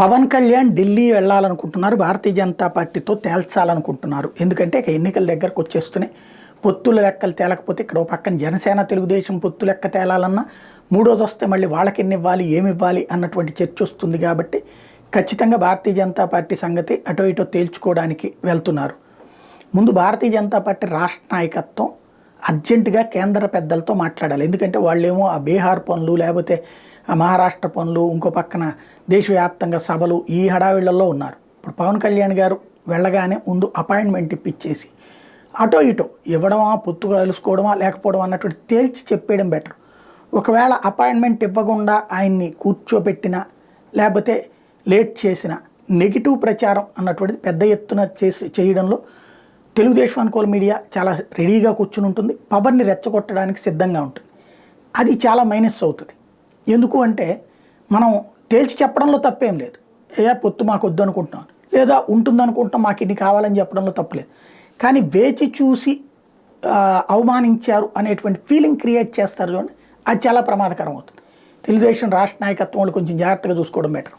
పవన్ కళ్యాణ్ ఢిల్లీ వెళ్ళాలనుకుంటున్నారు. భారతీయ జనతా పార్టీతో తేల్చాలనుకుంటున్నారు. ఎందుకంటే ఇక ఎన్నికల దగ్గరకు వచ్చేస్తున్నాయి. పొత్తుల లెక్కలు తేలకపోతే ఇక్కడ ఓ పక్కన జనసేన తెలుగుదేశం పొత్తు లెక్క తేలాలన్నా మూడోది వస్తే మళ్ళీ వాళ్ళకి ఎన్ని ఇవ్వాలి ఏమి ఇవ్వాలి అన్నటువంటి చర్చ వస్తుంది. కాబట్టి ఖచ్చితంగా భారతీయ జనతా పార్టీ సంగతి అటో ఇటో తేల్చుకోవడానికి వెళ్తున్నారు. ముందు భారతీయ జనతా పార్టీ రాష్ట్ర నాయకత్వం అర్జెంటుగా కేంద్ర పెద్దలతో మాట్లాడాలి. ఎందుకంటే వాళ్ళేమో ఆ బీహార్ పనులు లేకపోతే ఆ మహారాష్ట్ర పనులు ఇంకో పక్కన దేశవ్యాప్తంగా సభలు ఈ హడావిళ్లలో ఉన్నారు. ఇప్పుడు పవన్ కళ్యాణ్ గారు వెళ్ళగానే ముందు అపాయింట్మెంట్ ఇప్పించేసి అటో ఇటో ఇవ్వడమా పొత్తుగా కలుసుకోవడమా లేకపోవడం అన్నటువంటి తేల్చి చెప్పేయడం బెటర్. ఒకవేళ అపాయింట్మెంట్ ఇవ్వకుండా ఆయన్ని కూర్చోబెట్టినా లేకపోతే లేట్ చేసిన నెగిటివ్ ప్రచారం అన్నటువంటిది పెద్ద ఎత్తున చేయడంలో తెలుగుదేశం అనుకూల మీడియా చాలా రెడీగా కూర్చుని ఉంటుంది. పవర్ని రెచ్చగొట్టడానికి సిద్ధంగా ఉంటుంది. అది చాలా మైనస్ అవుతుంది. ఎందుకు అంటే మనం తేల్చి చెప్పడంలో తప్పేం లేదు. పొత్తు మాకు వద్దు అనుకుంటున్నాం లేదా ఉంటుందనుకుంటాం మాకు ఇది కావాలని చెప్పడంలో తప్పలేదు. కానీ వేచి చూసి అవమానించారు అనేటువంటి ఫీలింగ్ క్రియేట్ చేస్తారు చూడండి, అది చాలా ప్రమాదకరం అవుతుంది. తెలుగుదేశం రాష్ట్ర నాయకత్వం వాళ్ళు కొంచెం జాగ్రత్తగా చూసుకోవడం బెటర్.